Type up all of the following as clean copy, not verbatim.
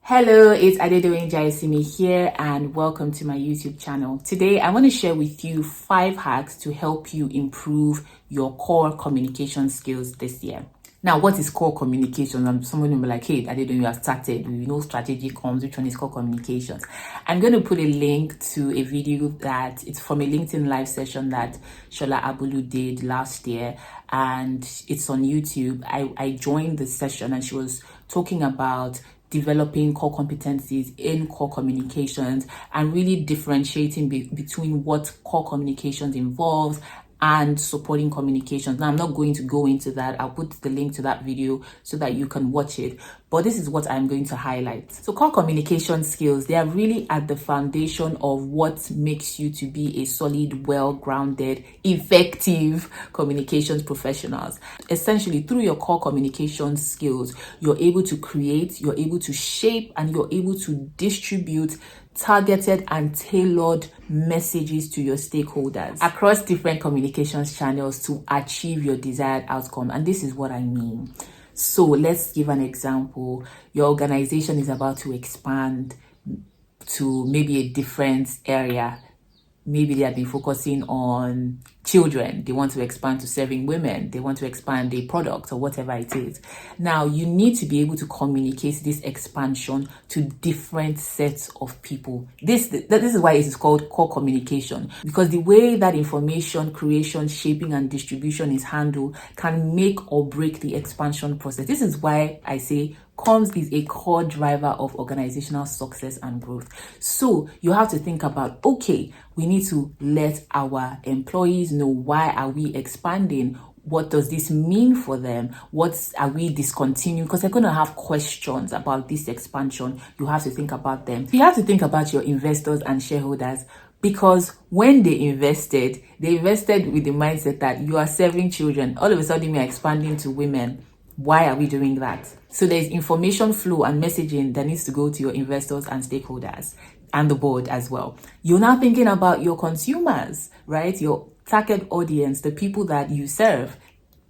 Hello, it's Adedoyin Jaiyesimi here and welcome to my YouTube channel. Today, I want to share with you 5 hacks to help you improve your core communication skills this year. Now, what is core communication? Someone will be like, hey, Adedoyin, you have started. We know strategy comes. Which one is core communications? I'm going to put a link to a video that it's from a LinkedIn live session that Shola Abulu did last year, and it's on YouTube. I joined the session and she was talking about developing core competencies in core communications and really differentiating between what core communications involves and supporting communications. Now, I'm not going to go into that. I'll put the link to that video so that you can watch it. But this is what I'm going to highlight. So core communication skills, they are really at the foundation of what makes you to be a solid, well-grounded, effective communications professionals. Essentially, through your core communication skills, you're able to create, you're able to shape, and you're able to distribute targeted and tailored messages to your stakeholders across different communications channels to achieve your desired outcome. And this is what I mean. So let's give an example. Your organization is about to expand to maybe a different area. Maybe they have been focusing on children. They want to expand to serving women. They want to expand a product or whatever it is. Now, you need to be able to communicate this expansion to different sets of people. This is why it is called core communication, because the way that information creation, shaping, and distribution is handled can make or break the expansion process. This is why I say comms is a core driver of organizational success and growth. So you have to think about, okay, we need to let our employees know, why are we expanding? What does this mean for them? What are we discontinuing? Because they're going to have questions about this expansion. You have to think about them. You have to think about your investors and shareholders, because when they invested with the mindset that you are serving children. All of a sudden, we are expanding to women. Why are we doing that? So there's information flow and messaging that needs to go to your investors and stakeholders and the board as well. You're now thinking about your consumers, right? Your target audience, the people that you serve.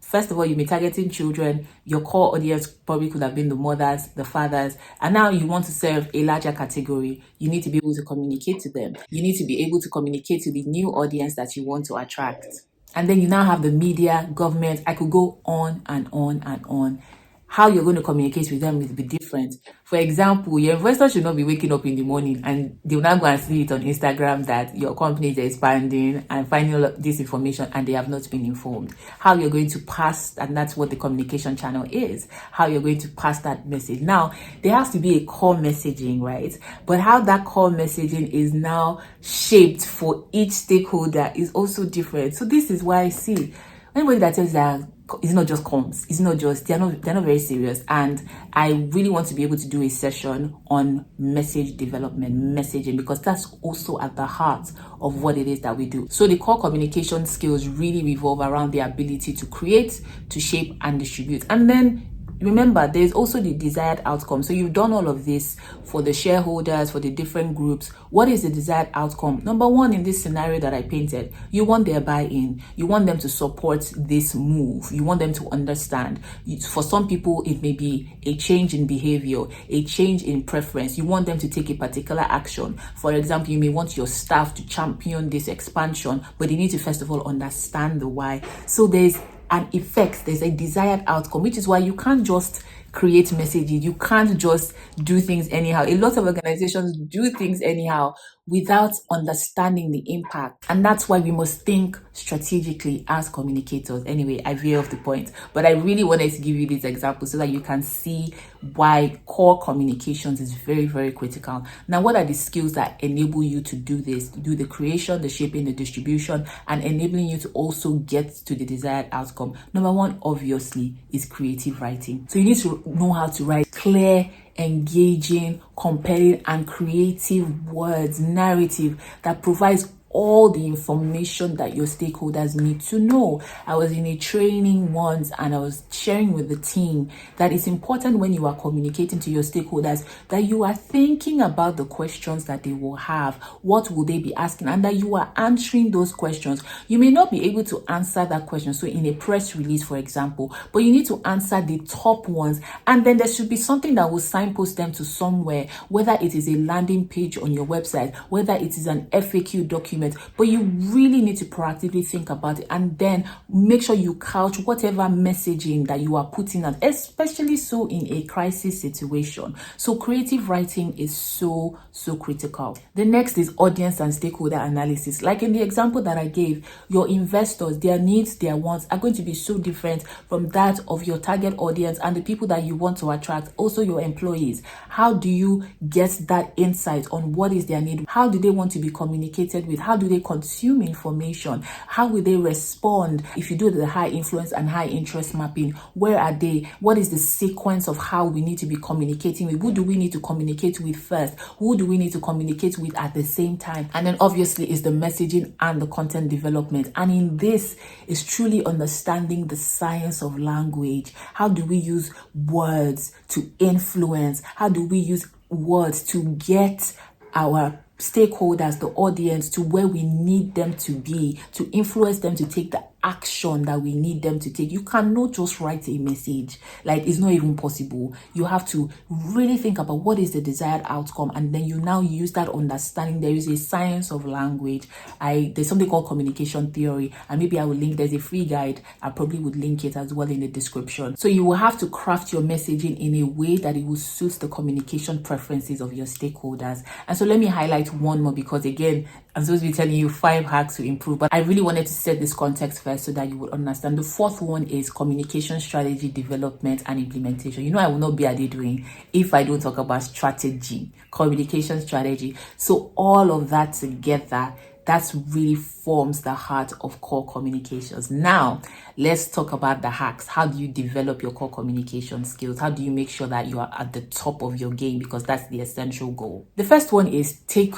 First of all, you may be targeting children. Your core audience probably could have been the mothers, the fathers, and now you want to serve a larger category. You need to be able to communicate to them. You need to be able to communicate to the new audience that you want to attract. And then you now have the media, government. I could go on and on and on. How you're going to communicate with them will be different. For example, your investors should not be waking up in the morning and they will not go and see it on Instagram that your company is expanding and finding all of this information and they have not been informed. How you're going to pass, and that's what the communication channel is, how you're going to pass that message. Now, there has to be a core messaging, right? But how that core messaging is now shaped for each stakeholder is also different. So this is why I see anybody that tells that it's not just comms, it's not just, they're not very serious. And I really want to be able to do a session on message development, messaging, because that's also at the heart of what it is that we do. So the core communication skills really revolve around the ability to create, to shape, and distribute. And then remember, there's also the desired outcome. So you've done all of this for the shareholders, for the different groups. What is the desired outcome? Number one, in this scenario that I painted, you want their buy-in. You want them to support this move. You want them to understand. For some people, it may be a change in behavior, a change in preference. You want them to take a particular action. For example, you may want your staff to champion this expansion, but they need to first of all understand the why. So there's an effect, there's a desired outcome, which is why you can't just create messages. You can't just do things anyhow. A lot of organizations do things anyhow without understanding the impact. And that's why we must think strategically as communicators. Anyway, I veer off the point, but I really wanted to give you these examples so that you can see why core communications is very, very critical. Now, what are the skills that enable you to do this, do the creation, the shaping, the distribution, and enabling you to also get to the desired outcome? Number one, obviously, is creative writing. So you need to know how to write clear, engaging, compelling, and creative words, narrative that provides all the information that your stakeholders need to know. I was in a training once and I was sharing with the team that it's important when you are communicating to your stakeholders that you are thinking about the questions that they will have. What will they be asking? And that you are answering those questions. You may not be able to answer that question. So in a press release, for example, but you need to answer the top ones. And then there should be something that will signpost them to somewhere, whether it is a landing page on your website, whether it is an FAQ document. But you really need to proactively think about it and then make sure you couch whatever messaging that you are putting out, especially so in a crisis situation. So creative writing is so critical. The next is audience and stakeholder analysis. Like in the example that I gave, your investors, their needs, their wants are going to be so different from that of your target audience and the people that you want to attract, also your employees. How do you get that insight on what is their need? How do they want to be communicated with? How do they consume information? How will they respond? If you do the high influence and high interest mapping, where are they? What is the sequence of how we need to be communicating with? Who do we need to communicate with first? Who do we need to communicate with at the same time? And then obviously is the messaging and the content development. And in this is truly understanding the science of language. How do we use words to influence? How do we use words to get our stakeholders, the audience, to where we need them to be, to influence them to take the action that we need them to take? You cannot just write a message. Like, it's not even possible. You have to really think about what is the desired outcome, and then you now use that understanding. There is a science of language. There's something called communication theory, and maybe I will link, there's a free guide. I probably would link it as well in the description. So you will have to craft your messaging in a way that it will suit the communication preferences of your stakeholders. And so let me highlight one more, because again, I'm supposed to be telling you 5 hacks to improve, but I really wanted to set this context first so that you would understand. The fourth one is communication strategy development and implementation. You know, I will not be Adedoyin if I don't talk about strategy, communication strategy. So all of that together, that's really forms the heart of core communications. Now, let's talk about the hacks. How do you develop your core communication skills? How do you make sure that you are at the top of your game? Because that's the essential goal. The first one is take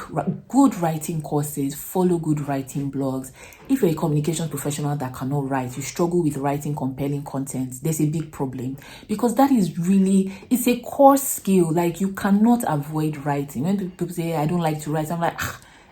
good writing courses, follow good writing blogs. If you're a communications professional that cannot write, you struggle with writing compelling content, there's a big problem, because that is really, it's a core skill. Like, you cannot avoid writing. When people say, I don't like to write, I'm like,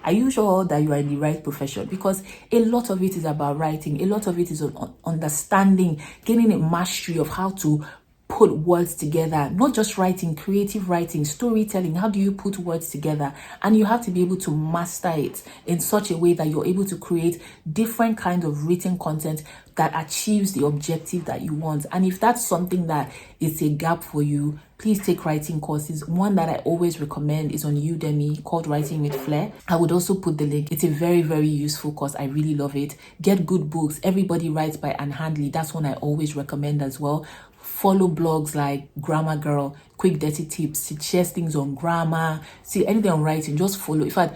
are you sure that you are in the right profession? Because a lot of it is about writing. A lot of it is on understanding, getting a mastery of how to put words together, not just writing, creative writing, storytelling. How do you put words together? And you have to be able to master it in such a way that you're able to create different kinds of written content that achieves the objective that you want. And if that's something that is a gap for you, please take writing courses. One that I always recommend is on Udemy called Writing with Flair. I would also put the link. It's a very, very useful course. I really love it. Get good books. Everybody Writes by Anne Handley. That's one I always recommend as well. Follow blogs like Grammar Girl, Quick Dirty Tips. She shares things on grammar. See, anything on writing, just follow. In fact,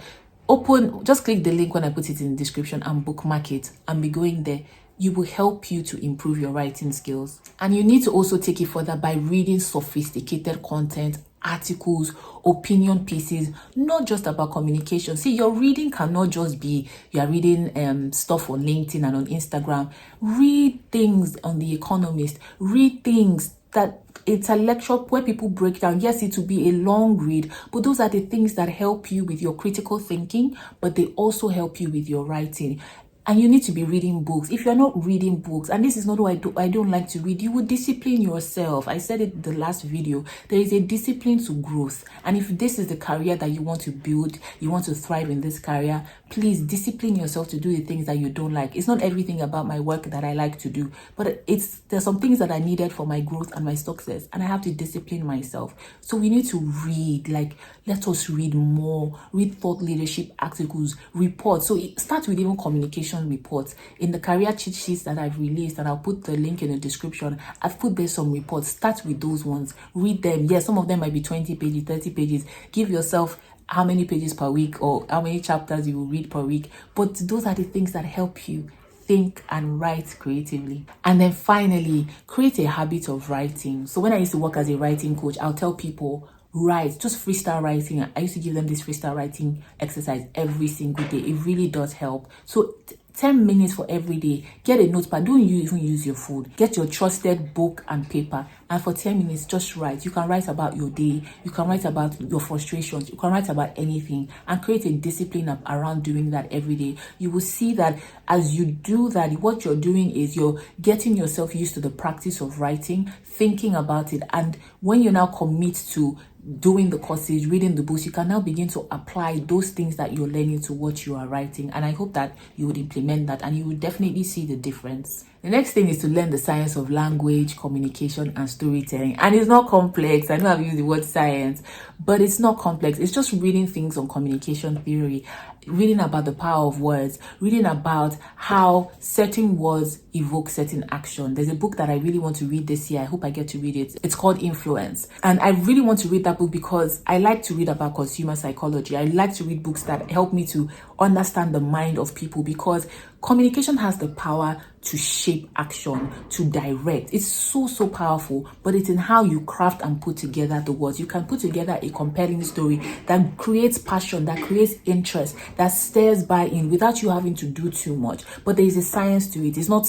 just click the link when I put it in the description and bookmark it and be going there. You will help you to improve your writing skills. And you need to also take it further by reading sophisticated content, articles, opinion pieces, not just about communication. See, your reading cannot just be, you are reading stuff on LinkedIn and on Instagram. Read things on The Economist. Read things that intellectual, where people break down. Yes, it will be a long read, but those are the things that help you with your critical thinking, but they also help you with your writing. And you need to be reading books. If you're not reading books, and this is not what I don't like to read, you would discipline yourself. I said it in the last video. There is a discipline to growth. And if this is the career that you want to build, you want to thrive in this career, please discipline yourself to do the things that you don't like. It's not everything about my work that I like to do, but there's some things that are needed for my growth and my success, and I have to discipline myself. So we need to read. Like, let us read more. Read thought leadership articles, reports. So start with even communication reports. In the career cheat sheets that I've released, and I'll put the link in the description, I've put there some reports. Start with those ones. Read them. Yes, some of them might be 20 pages, 30 pages. Give yourself how many pages per week or how many chapters you will read per week. But those are the things that help you think and write creatively. And then finally, create a habit of writing. So when I used to work as a writing coach, I'll tell people, write, just freestyle writing. I used to give them this freestyle writing exercise every single day. It really does help. So 10 minutes for every day. Get a notepad. Don't you even use your phone. Get your trusted book and paper, and for 10 minutes just write. You can write about your day, you can write about your frustrations, you can write about anything, and create a discipline around doing that every day. You will see that as you do that, what you're doing is you're getting yourself used to the practice of writing, thinking about it, and when you now commit to doing the courses, reading the books, you can now begin to apply those things that you're learning to what you are writing. And I hope that you would implement that, and you will definitely see the difference. The next thing is to learn the science of language, communication, and storytelling. And it's not complex. I know I've used the word science, but it's not complex. It's just reading things on communication theory, reading about the power of words, reading about how certain words evoke certain action. There's a book that I really want to read this year. I hope I get to read it. It's called Influence. And I really want to read that book because I like to read about consumer psychology. I like to read books that help me to understand the mind of people, because communication has the power to shape action, to direct. It's so powerful, but it's in how you craft and put together the words. You can put together a compelling story that creates passion, that creates interest, that stirs buy-in without you having to do too much. But there is a science to it. It's not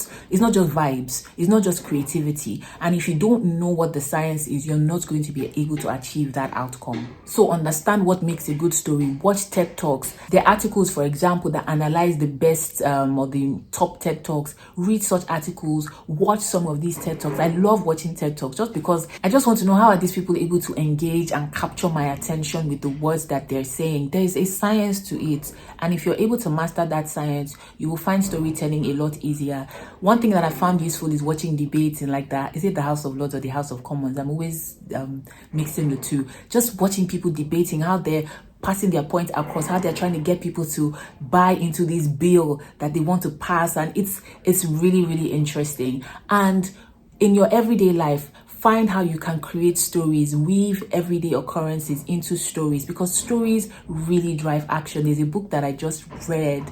just vibes. It's not just creativity. And if you don't know what the science is, you're not going to be able to achieve that outcome. So understand what makes a good story. Watch TED Talks. There are articles, for example, that analyze the best or the top TED Talks. Read such articles. Watch some of these TED Talks. I love watching TED Talks just because I just want to know, how are these people able to engage and capture my attention with the words that they're saying. There is a science to it, and if you're able to master that science, you will find storytelling a lot easier. One thing that I found useful is watching debates in, like, that, is it the House of Lords or the House of Commons? I'm always mixing the two. Just watching people debating, how they're passing their point across, how they're trying to get people to buy into this bill that they want to pass, and it's really interesting. And in your everyday life, find how you can create stories, weave everyday occurrences into stories, because stories really drive action. There's a book that I just read,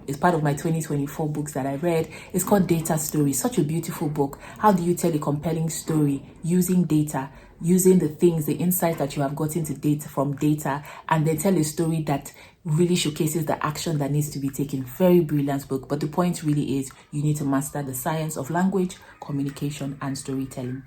it's part of my 2024 books that I read. It's called Data Stories. Such a beautiful book. How do you tell a compelling story using data, using the things, the insights that you have gotten to data from data, and then tell a story that really showcases the action that needs to be taken. Very brilliant book. But the point really is, you need to master the science of language, communication, and storytelling.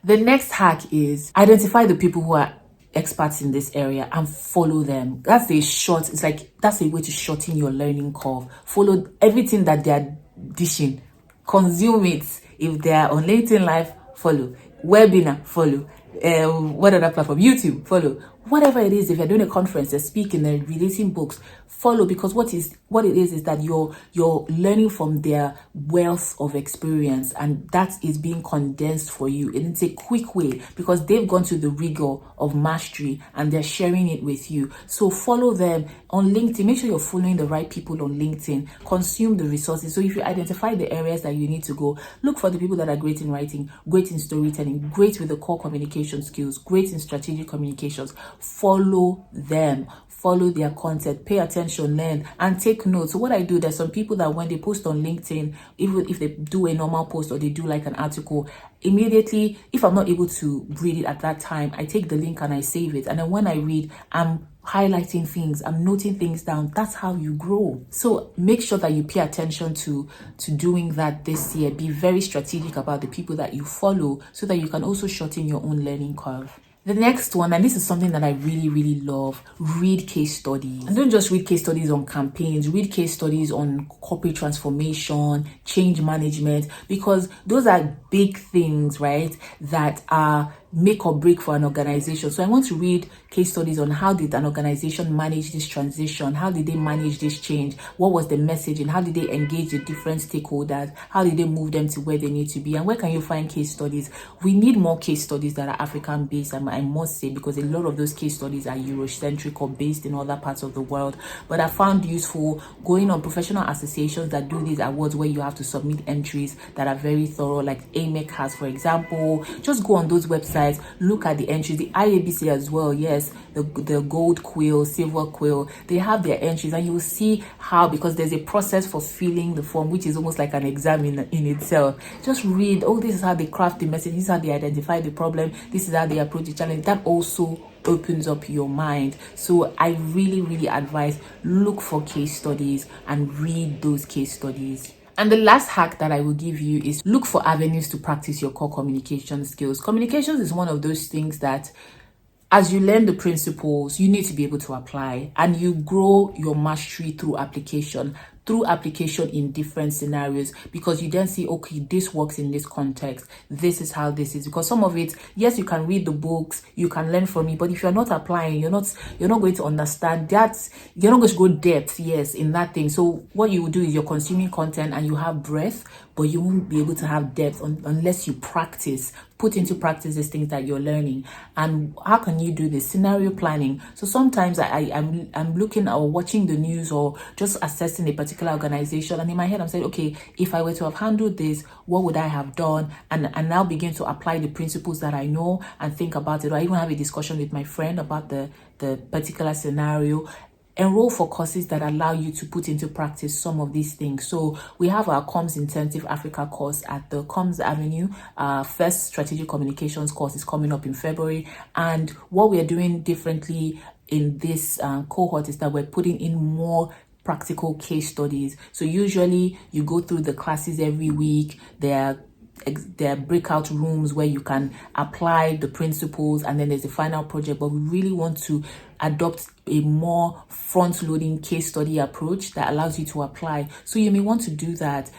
The next hack is identify the people who are experts in this area and follow them. That's a way to shorten your learning curve. Follow everything that they are dishing. Consume it. If they are on LinkedIn Live, follow. Webinar, follow. What other platform? YouTube, follow. Whatever it is, if you're doing a conference, they're speaking, they're releasing books, follow, because what it is that you're learning from their wealth of experience, and that is being condensed for you. And it's a quick way, because they've gone through the rigor of mastery and they're sharing it with you. So follow them on LinkedIn. Make sure you're following the right people on LinkedIn. Consume the resources. So if you identify the areas that you need to go, look for the people that are great in writing, great in storytelling, great with the core communication skills, great in strategic communications. Follow them, follow their content, pay attention, learn, and take notes. So what I do, there's some people that when they post on LinkedIn, even if they do a normal post or they do like an article, immediately, if I'm not able to read it at that time, I take the link and I save it. And then when I read, I'm highlighting things, I'm noting things down. That's how you grow. So make sure that you pay attention to doing that this year. Be very strategic about the people that you follow, so that you can also shorten your own learning curve. The next one, and this is something that I really love, read case studies. And don't just read case studies on campaigns, read case studies on corporate transformation, change management, because those are big things, right, that are make or break for an organization. So I want to read case studies on how did an organization manage this transition, how did they manage this change, what was the message, and how did they engage the different stakeholders, how did they move them to where they need to be, and where can you find case studies? We need more case studies that are African based, I must say, because a lot of those case studies are Eurocentric or based in other parts of the world. But I found useful going on professional associations that do these awards where you have to submit entries that are very thorough, like AMEC has, for example. Just go on those websites, look at the entries. The IABC as well, yes, the gold quill, silver quill, they have their entries, and you will see how, because there's a process for filling the form, which is almost like an exam in itself. Just read, oh, this is how they craft the message, this is how they identify the problem, this is how they approach the challenge. That also opens up your mind. So I really advise, look for case studies and read those case studies. And the last hack that I will give you is look for avenues to practice your core communication skills. Communications is one of those things that as you learn the principles, you need to be able to apply, and you grow your mastery through application in different scenarios, because you then see, okay, this works in this context, this is how this is. Because some of it, yes, you can read the books, you can learn from it, but if you're not applying, you're not going to understand that. You're not going to go depth, yes, in that thing. So what you will do is you're consuming content and you have breadth, but you won't be able to have depth unless you put into practice these things that you're learning. And how can you do this? Scenario planning. So sometimes I'm looking or watching the news or just assessing a particular organization, and in my head I'm saying, okay, if I were to have handled this, what would I have done? And now begin to apply the principles that I know and think about it. Or I even have a discussion with my friend about the particular scenario. Enroll for courses that allow you to put into practice some of these things. So we have our Comms Intensive Africa course at the Comms Avenue. First strategic communications course is coming up in February. And what we are doing differently in this cohort is that we're putting in more practical case studies. So usually you go through the classes every week. There are breakout rooms where you can apply the principles, and then there's the final project. But we really want to adopt a more front-loading case study approach that allows you to apply. So you may want to do that.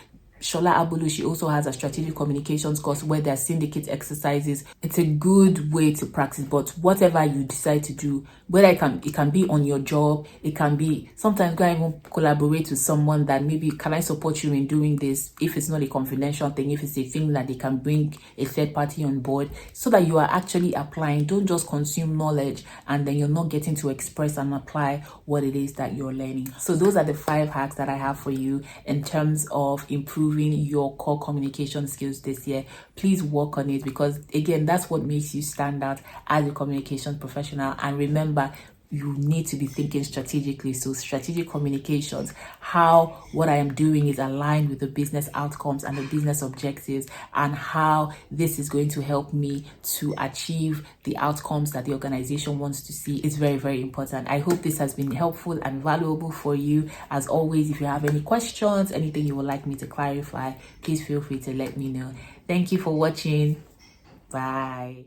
Shola Abulu, she also has a strategic communications course where there are syndicate exercises. It's a good way to practice, but whatever you decide to do, whether it can be on your job, it can be sometimes go and even collaborate with someone that maybe, can I support you in doing this? If it's not a confidential thing, if it's a thing that they can bring a third party on board, so that you are actually applying. Don't just consume knowledge and then you're not getting to express and apply what it is that you're learning. So those are the 5 hacks that I have for you in terms of improving your core communication skills this year. Please work on it, because again, that's what makes you stand out as a communication professional. And remember, you need to be thinking strategically. So strategic communications, how what I am doing is aligned with the business outcomes and the business objectives, and how this is going to help me to achieve the outcomes that the organization wants to see is very important. I hope this has been helpful and valuable for you. As always, if you have any questions, anything you would like me to clarify, please feel free to let me know. Thank you for watching. Bye.